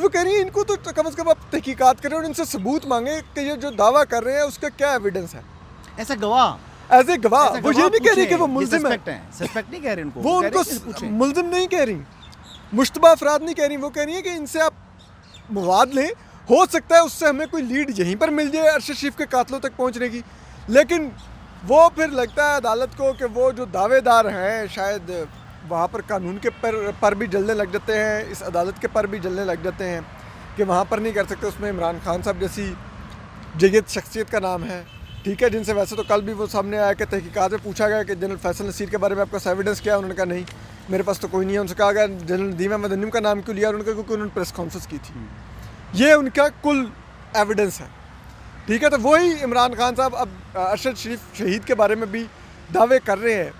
تو وہ کہہ رہی ہیں ان کو تو کم از کم آپ تحقیقات کریں اور ان سے ثبوت مانگیں کہ یہ جو دعویٰ کر رہے ہیں اس کا کیا ایویڈنس ہے. ایسا گواہ ایز اے گواہ وہ یہ نہیں کہہ رہی کہ وہ ملزم ہے, سسپیکٹ نہیں کہہ رہے ان کو, وہ ان کو ملزم نہیں کہہ رہی, مشتبہ افراد نہیں کہہ رہی, وہ کہہ رہی ہیں کہ ان سے آپ مواد لیں, ہو سکتا ہے اس سے ہمیں کوئی لیڈ یہیں پر مل جائے ارشد شریف کے قاتلوں تک پہنچنے کی. لیکن وہ پھر لگتا ہے عدالت کو کہ وہ جو دعوے دار ہیں شاید وہاں پر قانون کے پر بھی جلنے لگ جاتے ہیں, اس عدالت کے پر بھی جلنے لگ جاتے ہیں کہ وہاں پر نہیں کر سکتے. اس میں عمران خان صاحب جیسی جیت شخصیت کا نام ہے, ٹھیک ہے, جن سے ویسے تو کل بھی وہ سامنے آیا کہ تحقیقات میں پوچھا گیا کہ جنرل فیصل نصیر کے بارے میں آپ کا ایویڈنس کیا ہے, انہوں نے کہا نہیں میرے پاس تو کوئی نہیں ہے. ان سے کہا گیا جنرل ندیم احمد انم کا نام کیوں لیا, انہوں نے کہا کیونکہ انہوں نے پریس کانفرنس کی تھی. یہ ان کا کل ایویڈنس ہے, ٹھیک ہے. تو وہی عمران خان صاحب اب ارشد شریف شہید کے بارے میں بھی دعوے کر رہے ہیں,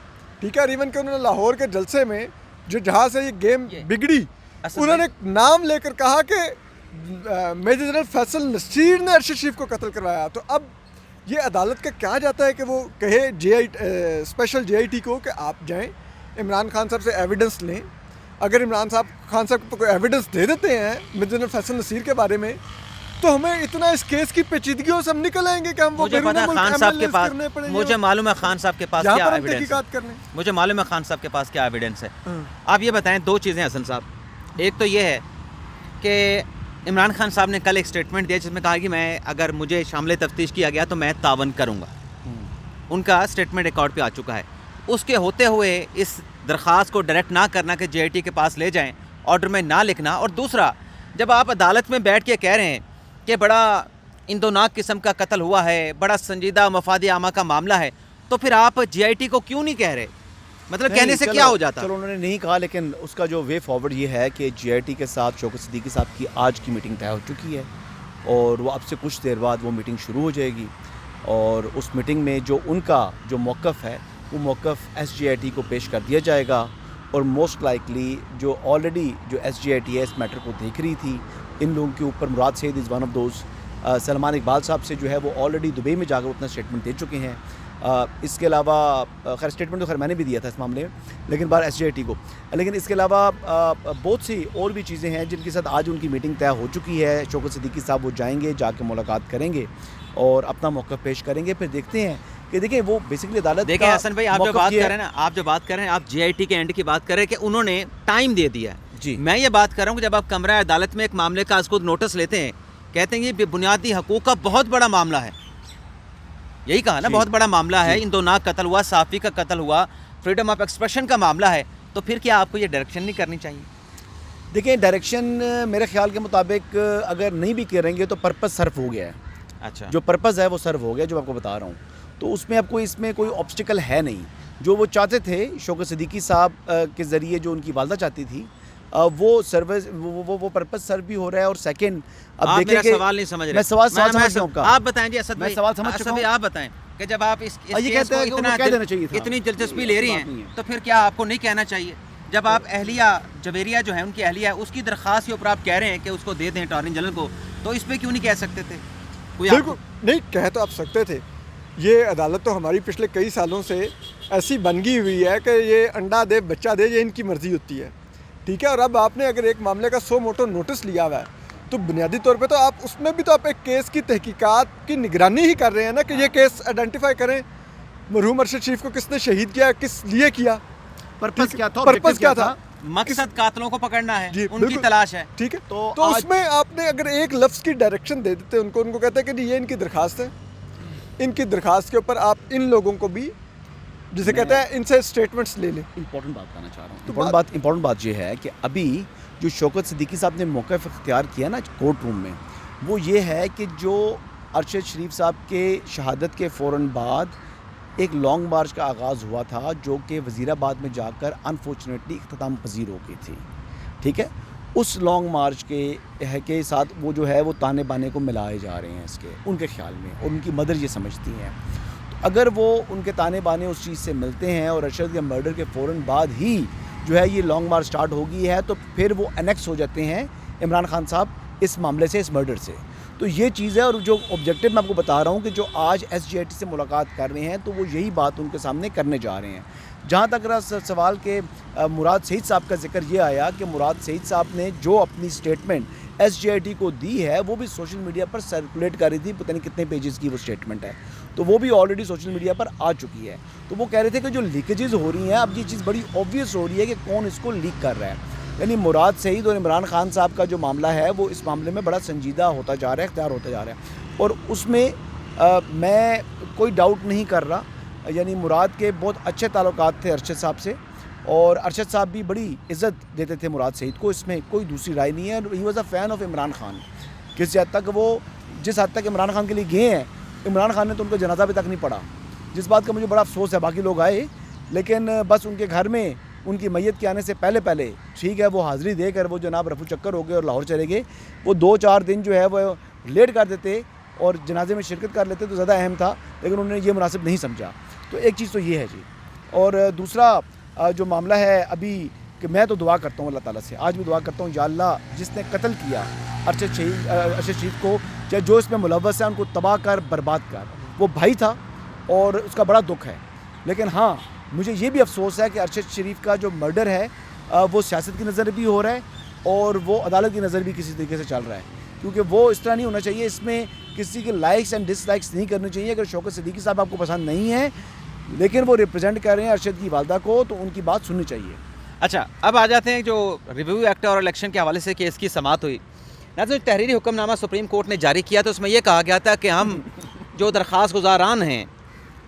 ٹھیک ہے. اور ایون کہ انہوں نے لاہور کے جلسے میں جو جہاں سے یہ گیم بگڑی, انہوں نے نام لے کر کہا کہ میجر جنرل فیصل نصیر نے ارشد شریف کو قتل کروایا. تو اب یہ عدالت کا کیا جاتا ہے کہ وہ کہے اسپیشل جے آئی ٹی کو کہ آپ جائیں عمران خان صاحب سے ایویڈنس لیں. اگر عمران خان صاحب کو کوئی ایویڈنس دے دیتے ہیں میجر جنرل فیصل نصیر کے بارے میں تو ہمیں اتنا اس کیس کی پیچیدگیوں سے ہم نکل آئیں گے کہ ہم وہ خان صاحب کے پاس, مجھے معلوم ہے خان صاحب کے پاس کیا ایویڈنس ہے, مجھے معلوم ہے خان صاحب کے پاس کیا ایویڈنس ہے. آپ یہ بتائیں دو چیزیں حسن صاحب. ایک تو یہ ہے کہ عمران خان صاحب نے کل ایک اسٹیٹمنٹ دیا جس میں کہا کہ میں اگر مجھے شامل تفتیش کیا گیا تو میں تعاون کروں گا. ان کا اسٹیٹمنٹ ریکارڈ پہ آ چکا ہے. اس کے ہوتے ہوئے اس درخواست کو ڈائریکٹ نہ کرنا کہ جے آئی ٹی کے پاس لے جائیں, آرڈر میں نہ لکھنا. اور دوسرا, جب آپ عدالت میں بیٹھ کے کہہ رہے ہیں کہ بڑا اندوناک قسم کا قتل ہوا ہے, بڑا سنجیدہ مفاد عامہ کا معاملہ ہے, تو پھر آپ جے آئی ٹی کو کیوں نہیں کہہ رہے؟ مطلب کہنے سے کیا ہو جاتا؟ چلو انہوں نے نہیں کہا, لیکن اس کا جو وے فارورڈ یہ ہے کہ جے آئی ٹی کے ساتھ شوکت صدیقی صاحب کی آج کی میٹنگ طے ہو چکی ہے اور وہ اب سے کچھ دیر بعد وہ میٹنگ شروع ہو جائے گی. اور اس میٹنگ میں جو ان کا جو موقف ہے وہ موقف ایس جے آئی ٹی کو پیش کر دیا جائے گا. اور موسٹ لائکلی جو آلریڈی جو ایس جے آئی ٹی ہے اس میٹر کو دیکھ رہی تھی, ان لوگوں کے اوپر Murad Saeed is one of those. Salman Iqbal صاحب سے جو ہے وہ آلریڈی دبئی میں جا کر اپنا اسٹیٹمنٹ دے چکے ہیں. اس کے علاوہ خیر اسٹیٹمنٹ تو خیر میں نے بھی دیا تھا اس معاملے میں, لیکن بار ایس جے آئی ٹی کو. لیکن اس کے علاوہ بہت سی اور بھی چیزیں ہیں جن کے ساتھ آج ان کی میٹنگ طے ہو چکی ہے. شوکت صدیقی صاحب وہ جائیں گے, جا کے ملاقات کریں گے اور اپنا موقف پیش کریں گے. پھر دیکھتے ہیں کہ دیکھیں وہ بیسکلی عدالت دیکھیں حسن بھائی, آپ جو بات کر رہے ہیں نا, آپ جو بات کر رہے ہیں, آپ جے آئی ٹی کے اینڈ کی بات کر رہے ہیں کہ انہوں نے ٹائم دے دیا ہے. جی میں یہ بات کر رہا ہوں کہ جب آپ کمرہ عدالت میں ایک معاملے کا از خود نوٹس لیتے ہیں, کہتے ہیں یہ بنیادی حقوق کا بہت بڑا معاملہ ہے, یہی کہا نا, بہت بڑا معاملہ ہے, اندوناک قتل ہوا, صحافی کا قتل ہوا, فریڈم آف ایکسپریشن کا معاملہ ہے, تو پھر کیا آپ کو یہ ڈائریکشن نہیں کرنی چاہیے؟ دیکھیں ڈائریکشن میرے خیال کے مطابق اگر نہیں بھی کریں گے تو پرپز سرف ہو گیا ہے. اچھا, جو پرپز ہے وہ سرو ہو گیا, جو آپ کو بتا رہا ہوں. تو اس میں اب کوئی اس میں کوئی آبسٹیکل ہے نہیں. جو وہ چاہتے تھے شوکت صدیقی صاحب کے ذریعے, جو ان کی والدہ چاہتی تھی, وہ سروس وہ پرپز سرو بھی ہو رہا ہے. اور سیکنڈ اب دیکھیں کہ سوال نہیں سمجھ رہے, میں سوال سمجھ رہا ہوں. آپ بتائیں جی اسد بھائی, سوال سمجھ چکا ہوں. آپ بتائیں کہ جب آپ اس کیس کو اتنی دلچسپی لے رہی ہیں تو پھر کیا آپ کو نہیں کہنا چاہیے جب آپ اہلیہ جویریہ جو ہے ان کی اہلیہ اس کی درخواست کے اوپر آپ کہہ رہے ہیں کہ اس کو دے دیں اٹارنی جنرل کو, تو اس پہ کیوں نہیں کہہ سکتے تھے؟ بالکل نہیں, کہہ تو آپ سکتے تھے. یہ عدالت تو ہماری پچھلے کئی سالوں سے ایسی بن گئی ہوئی ہے کہ یہ انڈا دے بچہ دے, یہ ان کی مرضی ہوتی ہے, ٹھیک ہے. اور اب آپ نے اگر ایک معاملے کا 100 موٹو نوٹس لیا ہوا ہے تو بنیادی طور پہ تو آپ اس میں بھی تو آپ ایک کیس کی تحقیقات کی نگرانی ہی کر رہے ہیں نا, کہ یہ کیس آئیڈینٹیفائی کریں مرحوم ارشد شریف کو کس نے شہید کیا, کس لیے کیا, پرپز کیا تھا, پرپز کیا تھا, مقصد قاتلوں کو پکڑنا ہے, جی ان کی تلاش ہے, ٹھیک ہے. تو اس میں آپ نے اگر ایک لفظ کی ڈائریکشن دے دیتے ان کو کہتے ہیں کہ یہ ان کی درخواست ہے, ان کی درخواست کے اوپر آپ ان لوگوں کو بھی جسے کہتے ہیں ان سے اسٹیٹمنٹس لے لیں. امپورٹنٹ بات کرنا چاہ رہا ہوں. امپورٹنٹ بات یہ ہے کہ ابھی جو شوکت صدیقی صاحب نے موقف اختیار کیا نا کورٹ روم میں, وہ یہ ہے کہ جو ارشد شریف صاحب کے شہادت کے فوراً بعد ایک لانگ مارچ کا آغاز ہوا تھا جو کہ وزیر آباد میں جا کر انفارچونیٹلی اختتام پذیر ہو گئی تھی, ٹھیک ہے. اس لانگ مارچ کے ساتھ وہ جو ہے وہ تانے بانے کو ملائے جا رہے ہیں اس کے, ان کے خیال میں, اور ان کی مدر یہ سمجھتی ہیں. تو اگر وہ ان کے تانے بانے اس چیز سے ملتے ہیں اور ارشد کے مرڈر کے فوراً بعد ہی جو ہے یہ لانگ مارچ سٹارٹ ہو گئی ہے, تو پھر وہ انیکس ہو جاتے ہیں عمران خان صاحب اس معاملے سے, اس مرڈر سے. تو یہ چیز ہے. اور جو آبجیکٹو میں آپ کو بتا رہا ہوں کہ جو آج ایس جی آئی ٹی سے ملاقات کر رہے ہیں تو وہ یہی بات ان کے سامنے کرنے جا رہے ہیں. جہاں تک سوال کہ مراد سعید صاحب کا ذکر یہ آیا کہ مراد سعید صاحب نے جو اپنی سٹیٹمنٹ SJIT کو دی ہے وہ بھی سوشل میڈیا پر سرکولیٹ کر رہی تھی, پتہ نہیں کتنے پیجز کی وہ سٹیٹمنٹ ہے, تو وہ بھی آلریڈی سوشل میڈیا پر آ چکی ہے. تو وہ کہہ رہے تھے کہ جو لیکیجز ہو رہی ہیں اب یہ چیز بڑی اوبویس ہو رہی ہے کہ کون اس کو لیک کر رہا ہے. یعنی مراد سعید اور عمران خان صاحب کا جو معاملہ ہے وہ اس معاملے میں بڑا سنجیدہ ہوتا جا رہا ہے, اختیار ہوتا جا رہا ہے, اور اس میں میں کوئی ڈاؤٹ نہیں کر رہا. یعنی مراد کے بہت اچھے تعلقات تھے ارشد صاحب سے, اور ارشد صاحب بھی بڑی عزت دیتے تھے مراد سعید کو, اس میں کوئی دوسری رائے نہیں ہے. He was a fan of Imran Khan. کسی حد تک وہ جس حد تک عمران خان کے لیے گئے ہیں, عمران خان نے تو ان کو جنازہ بھی تک نہیں پڑھا, جس بات کا مجھے بڑا افسوس ہے. باقی لوگ آئے لیکن بس ان کے گھر میں ان کی میت کے آنے سے پہلے ٹھیک ہے وہ حاضری دے کر وہ جناب رفو چکر ہو گئے اور لاہور چلے گئے. وہ 2-4 دن جو ہے وہ لیٹ کر دیتے اور جنازے میں شرکت کر لیتے تو زیادہ اہم تھا, لیکن انہوں نے یہ مناسب نہیں سمجھا. تو ایک چیز تو یہ ہے جی. اور دوسرا جو معاملہ ہے ابھی کہ میں تو دعا کرتا ہوں اللہ تعالیٰ سے, آج بھی دعا کرتا ہوں, یا اللہ جس نے قتل کیا ارشد شریف کو, چاہے جو اس میں ملوث ہے ان کو تباہ کر برباد کر. وہ بھائی تھا اور اس کا بڑا دکھ ہے, لیکن ہاں مجھے یہ بھی افسوس ہے کہ ارشد شریف کا جو مرڈر ہے وہ سیاست کی نظر بھی ہو رہا ہے اور وہ عدالت کی نظر بھی کسی طریقے سے چل رہا ہے, کیونکہ وہ اس طرح نہیں ہونا چاہیے. اس میں کسی کے لائکس اینڈ ڈس لائکس نہیں کرنے چاہیے. اگر شوکت صدیقی صاحب آپ کو پسند نہیں ہے لیکن وہ ریپرزینٹ کر رہے ہیں ارشد کی والدہ کو, تو ان کی بات سننی چاہیے. اچھا, اب آ جاتے ہیں جو ریویو ایکٹ اور الیکشن کے حوالے سے کیس کی سماعت ہوئی. ناظرین, تحریری حکم نامہ سپریم کورٹ نے جاری کیا تو اس میں یہ کہا گیا تھا کہ ہم جو درخواست گزاران ہیں,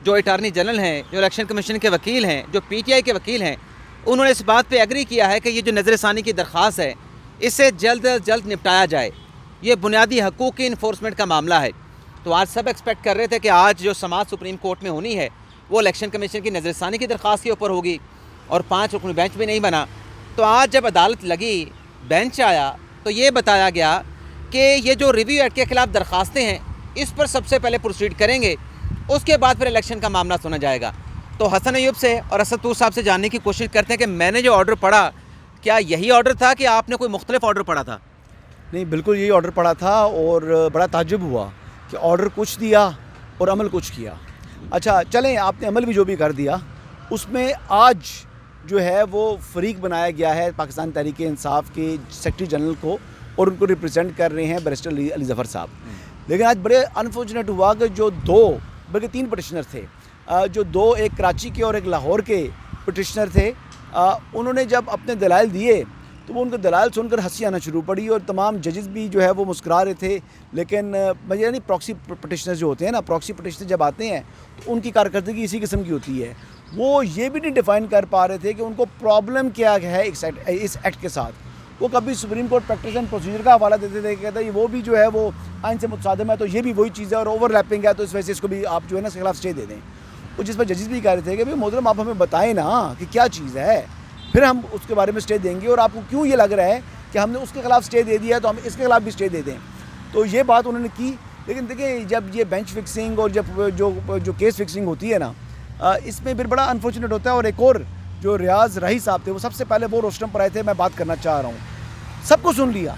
جو اٹارنی جنرل ہیں, جو الیکشن کمیشن کے وکیل ہیں, جو PTI کے وکیل ہیں, انہوں نے اس بات پہ ایگری کیا ہے کہ یہ جو نظر ثانی کی درخواست ہے اسے جلد از جلد نپٹایا جائے. یہ بنیادی حقوق کی انفورسمنٹ کا معاملہ ہے. تو آج سب ایکسپیکٹ کر رہے تھے کہ آج جو سماعت سپریم کورٹ میں ہونی ہے وہ الیکشن کمیشن کی نظر ثانی کی درخواست کے اوپر ہوگی, اور 5 رکنی بینچ بھی نہیں بنا. تو آج جب عدالت لگی, بینچ آیا, تو یہ بتایا گیا کہ یہ جو ریویو ایکٹ کے خلاف درخواستیں ہیں اس پر سب سے پہلے پروسیڈ کریں گے, اس کے بعد پھر الیکشن کا معاملہ سنا جائے گا. تو حسن ایوب سے اور اسد طور صاحب سے جاننے کی کوشش کرتے ہیں کہ میں نے جو آرڈر پڑھا کیا یہی آرڈر تھا کہ آپ نے کوئی مختلف آرڈر پڑھا تھا؟ نہیں, بالکل یہی آرڈر پڑا تھا, اور بڑا تعجب ہوا کہ آرڈر کچھ دیا اور عمل کچھ کیا. اچھا چلیں, آپ نے عمل بھی جو بھی کر دیا, اس میں آج جو ہے وہ فریق بنایا گیا ہے پاکستان تحریک انصاف کے سیکرٹری جنرل کو, اور ان کو ریپرزینٹ کر رہے ہیں بیرسٹر علی ظفر صاحب. لیکن آج بڑے انفارچونیٹ ہوا کہ جو 2 بلکہ 3 پٹیشنر تھے, جو 2 ایک کراچی کے اور ایک لاہور کے پٹیشنر تھے, انہوں نے جب اپنے دلائل دیے تو وہ ان کے دلائل سن کر ہنسی آنا شروع پڑی, اور تمام ججز بھی جو ہے وہ مسکرا رہے تھے. لیکن مجھے نہیں, پراکسی پٹیشنر جو ہوتے ہیں نا, پراکسی پٹیشنر جب آتے ہیں تو ان کی کارکردگی اسی قسم کی ہوتی ہے. وہ یہ بھی نہیں ڈیفائن کر پا رہے تھے کہ ان کو پرابلم کیا ہے اس ایکٹ کے ساتھ. وہ کبھی supreme court practice and procedure کا حوالہ دیتے تھے, کہتے ہیں وہ بھی جو ہے وہ آئین سے متصادم ہے, تو یہ بھی وہی چیز ہے اور اوور لیپنگ ہے, تو اس وجہ سے اس کو بھی آپ جو ہے نا اس کے خلاف اسٹے دے دیں. وہ جس پر ججز بھی کہہ رہے تھے کہ بھائی محترم آپ ہمیں بتائیں نا کہ کیا چیز ہے, پھر ہم اس کے بارے میں اسٹے دیں گے, اور آپ کو کیوں یہ لگ رہا ہے کہ ہم نے اس کے خلاف اسٹے دے دیا ہے تو ہم اس کے خلاف بھی اسٹے دے دیں. تو یہ بات انہوں نے کی. لیکن دیکھیں, جب یہ بینچ فکسنگ اور جب جو کیس فکسنگ ہوتی ہے نا, اس میں پھر بڑا انفارچونیٹ ہوتا ہے. اور ایک اور جو ریاض راہی صاحب تھے, وہ سب سے پہلے وہ روسٹرم پر آئے تھے, میں بات کرنا چاہ رہا ہوں, سب کو سن لیا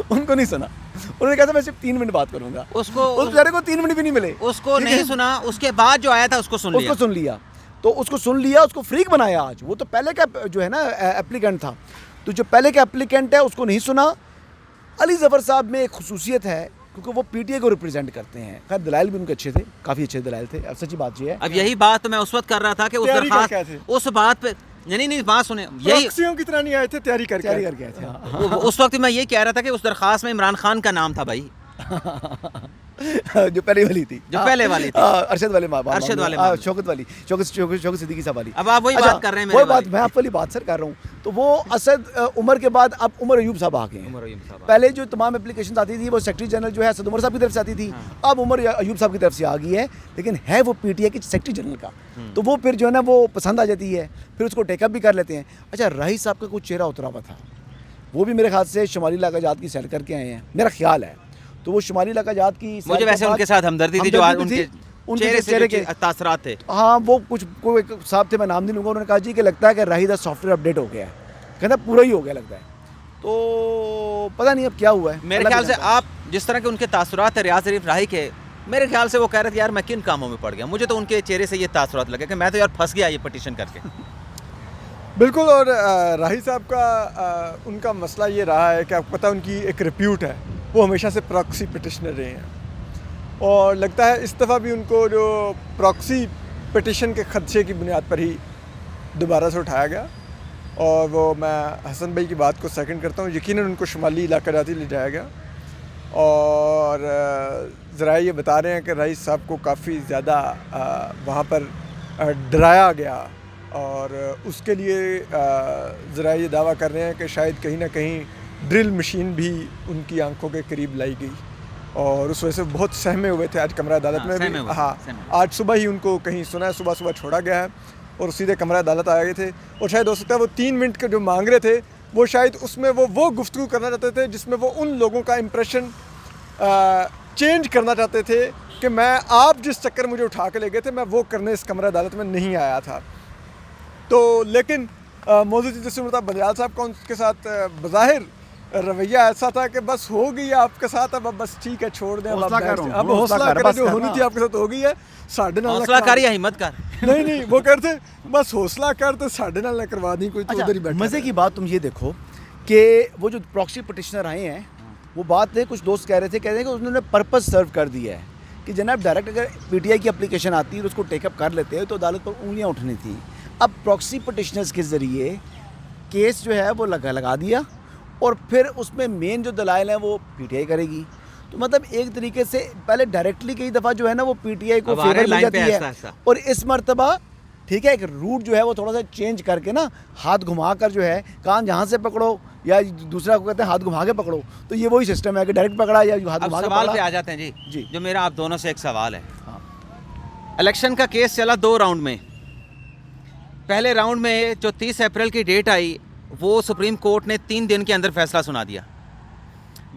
ان کو نہیں سنا. انہوں نے کہا تھا میں صرف 3 منٹ بات کروں گا, اس بیچارے کو 3 منٹ بھی نہیں ملے, اس کو نہیں سنا. اس کے بعد جو آیا تھا اس کو سن لیا, تو اس کو سن لیا, اس کو فریق بنایا. آج وہ تو پہلے کا جو ہے نا اپلیکنٹ تھا, تو جو پہلے کا اپلیکنٹ ہے اس کو نہیں سنا. علی ظفر صاحب میں ایک خصوصیت ہے کیونکہ وہ PTI کو ریپرزینٹ کرتے ہیں. خیر دلائل بھی ان کے اچھے تھے, کافی اچھے دلائل تھے. اب سچی بات یہ ہے, اب یہی بات میں اس وقت کر رہا تھا کہ اس بات پہ نہیں بات سنیں, پراکسیوں کی طرح نہیں آئے تھے, تیاری کر کے آئے تھے. اس وقت میں یہ کہہ رہا تھا کہ اس درخواست میں عمران خان کا نام تھا بھائی, جو پہلے والی تھی, ارشد والے شوکت صدیقی صاحب والی. اب آپ وہی بات کر رہے ہیں, وہی بات میں آپ والی بات سر کر رہا ہوں. تو وہ اسد عمر کے بعد اب عمر ایوب صاحب آ گئے ہیں. پہلے جو تمام اپلیکیشن آتی تھی وہ سیکرٹری جنرل جو ہے اسد عمر صاحب کی طرف سے آتی تھی, اب عمر ایوب صاحب کی طرف سے آ گئی ہے, لیکن ہے وہ PTI کے سیکرٹری جنرل کا, تو وہ پھر جو ہے نا وہ پسند آ جاتی ہے, پھر اس کو ٹیک اپ بھی کر لیتے ہیں. اچھا, راہی صاحب کا کچھ چہرہ اترا ہوا تھا, وہ بھی میرے خیال سے شمالی علاقہ جات کی سیر کر کے آئے ہیں, میرا خیال ہے. تو وہ شمالی علاقہ جات کی, مجھے ویسے ان کے ساتھ ہمدردی تھی جو ان کے چہرے کے تاثرات تھے. ہاں, وہ کچھ کوئی صاحب تھے, میں نام نہیں لوں گا, انہوں نے کہا جی کہ لگتا ہے کہ راہی دا سافٹ ویئر اپڈیٹ ہو گیا ہے, کہنا پورا ہی ہو گیا لگتا ہے. تو پتہ نہیں اب کیا ہوا ہے. میرے خیال سے آپ جس طرح کے ان کے تاثرات ہیں ریاض شریف راہی کے, میرے خیال سے وہ کہہ رہے تھے یار میں کن کاموں میں پڑ گیا. مجھے تو ان کے چہرے سے یہ تاثرات لگے کہ میں تو یار پھنس گیا یہ پٹیشن کر کے. بالکل. اور راہی صاحب کا ان کا مسئلہ یہ رہا ہے کہ آپ کو پتہ ان کی ایک ریپیوٹ ہے, وہ ہمیشہ سے پراکسی پٹیشنر رہے ہیں, اور لگتا ہے اس دفعہ بھی ان کو جو پراکسی پٹیشن کے خدشے کی بنیاد پر ہی دوبارہ سے اٹھایا گیا. اور وہ میں حسن بھائی کی بات کو سیکنڈ کرتا ہوں, یقیناً ان کو شمالی علاقہ جاتی لے جایا گیا, اور ذرائع یہ بتا رہے ہیں کہ رئیس صاحب کو کافی زیادہ وہاں پر ڈرایا گیا, اور اس کے لیے ذرائع یہ دعویٰ کر رہے ہیں کہ شاید کہیں نہ کہیں ڈرل مشین بھی ان کی آنکھوں کے قریب لائی گئی, اور اس وجہ سے بہت سہمے ہوئے تھے آج کمرہ عدالت میں بھی. ہاں, آج صبح ہی ان کو کہیں سنا ہے, صبح چھوڑا گیا ہے اور سیدھے کمرہ عدالت آ گئے تھے. اور شاید ہو سکتا ہے وہ 3 منٹ کے جو مانگ رہے تھے وہ شاید اس میں وہ گفتگو کرنا چاہتے تھے جس میں وہ ان لوگوں کا امپریشن چینج کرنا چاہتے تھے کہ میں آپ جس چکر مجھے اٹھا کے لے گئے تھے میں وہ کرنے اس کمرہ عدالت میں نہیں آیا تھا. تو لیکن موضوع جیسے بندیال صاحب کا ان کے ساتھ بظاہر رویہ ایسا تھا کہ بس ہو گئی آپ کے ساتھ, اب بس ٹھیک ہے چھوڑ دیں, اب حوصلہ کریں, جو ہونی تھی آپ کے ساتھ ہو گئی ہے, ساڑھے نال حوصلہ کر یا ہمت کر. نہیں وہ کرتے بس حوصلہ کر تو ساڑھے نال نہ کروا دیں کوئی, تو ادھر ہی بیٹھا. مزے کی بات تم یہ دیکھو کہ وہ جو پراکسی پٹیشنر آئے ہیں وہ بات ہے, کچھ دوست کہہ رہے تھے کہ انہوں نے پرپز سرو کر دیا ہے کہ جناب ڈائریکٹ اگر پی ٹی آئی کی اپلیکیشن آتی ہے اس کو ٹیک اپ کر لیتے ہیں تو عدالت پر انگلیاں اٹھنی تھی. اب پراکسی پٹیشنرز کے ذریعے کیس جو ہے وہ لگا دیا, اور پھر اس میں مین جو دلائل ہیں وہ پی ٹی آئی کرے گی. تو مطلب ایک طریقے سے پہلے ڈائریکٹلی کئی دفعہ جو ہے نا وہ پی ٹی آئی کو فیور مل جاتی ہے, اور اس مرتبہ ٹھیک ہے ایک روٹ جو ہے وہ تھوڑا سا چینج کر کے نا ہاتھ گھما کر جو ہے کان جہاں سے پکڑو یا دوسرا کو کہتے ہیں ہاتھ گھما کے پکڑو, تو یہ وہی سسٹم ہے کہ ڈائریکٹ پکڑا یا ہاتھ گھما کے پکڑا. سوال پہ آ جاتے ہیں جی, جو میرا آپ دونوں سے ایک سوال ہے. الیکشن کا کیس چلا 2 راؤنڈ میں. پہلے راؤنڈ میں جو 30 اپریل کی ڈیٹ آئی وہ سپریم کورٹ نے 3 دن کے اندر فیصلہ سنا دیا.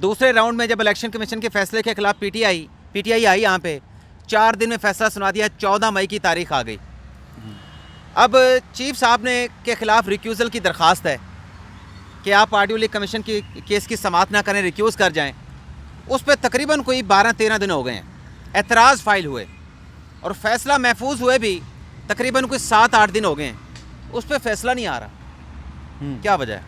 دوسرے راؤنڈ میں جب الیکشن کمیشن کے فیصلے کے خلاف پی ٹی آئی آئی یہاں پہ 4 دن میں فیصلہ سنا دیا, 14 مئی کی تاریخ آ گئی. اب چیف صاحب نے کے خلاف ریکیوزل کی درخواست ہے کہ آپ آڈیو لیک کمیشن کی کیس کی سماعت نہ کریں, ریکیوز کر جائیں. اس پہ تقریباً کوئی 12-13 دن ہو گئے ہیں, اعتراض فائل ہوئے, اور فیصلہ محفوظ ہوئے بھی تقریباً کوئی 7-8 دن ہو گئے ہیں, اس پہ فیصلہ نہیں آ رہا. کیا وجہ ہے؟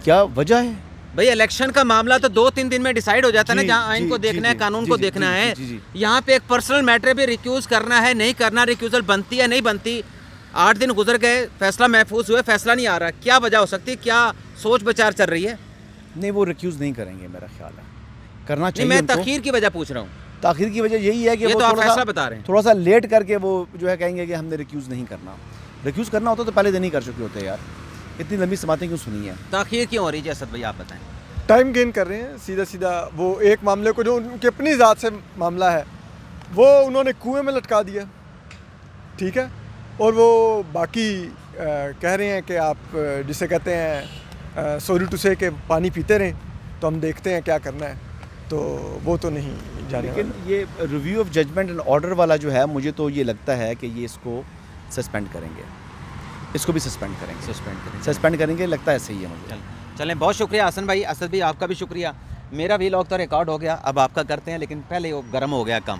کیا وجہ ہے بھئی الیکشن کا معاملہ تو 2-3 دن میں ڈیسائیڈ ہو جاتا ہے نا, جہاں آئین کو دیکھنا ہے, قانون کو دیکھنا ہے. یہاں پہ ایک پرسنل میٹر پہ ریکیوز کرنا ہے, نہیں کرنا, ریکیوزل بنتی ہے نہیں بنتی. 8 دن گزر گئے, فیصلہ محفوظ ہوئے, فیصلہ نہیں آ رہا. کیا وجہ ہو سکتی ہے, کیا سوچ بچار چل رہی ہے؟ نہیں وہ ریکیوز نہیں کریں گے, میرا خیال ہے کرنا چاہیے. میں تاخیر کی وجہ پوچھ رہا ہوں. تاخیر کی وجہ یہی ہے کہ یہ تو آپ فیصلہ بتا رہے ہیں, تھوڑا سا لیٹ کر کے وہ جو ہے کہیں گے کہ ہم نے ریکیوز نہیں کرنا. ریکیوز کرنا ہوتا تو پہلے دن ہی کر چکے ہوتے یار, اتنی لمبی سماعتیں کیوں سنی ہیں؟ تاخیر کیوں ہو رہی ہے اسد بھائی, آپ بتائیں. ٹائم گین کر رہے ہیں سیدھا وہ ایک معاملے کو جو ان کی اپنی ذات سے معاملہ ہے وہ انہوں نے کنویں میں لٹکا دیا, ٹھیک ہے, اور وہ باقی کہہ رہے ہیں کہ آپ جسے کہتے ہیں سوری ٹو سے کہ پانی پیتے رہیں تو ہم دیکھتے ہیں کیا کرنا ہے, تو وہ تو نہیں جانے. لیکن یہ review of judgment and order والا جو ہے مجھے تو یہ لگتا ہے کہ یہ اس کو سسپینڈ کریں گے, اس کو بھی سسپینڈ کریں گے, لگتا ہے صحیح ہے مجھے. چلیں, بہت شکریہ حسن بھائی. اسد بھائی آپ کا بھی شکریہ. میرا ویلاگ تو ریکارڈ ہو گیا, اب آپ کا کرتے ہیں, لیکن پہلے وہ گرم ہو گیا کم.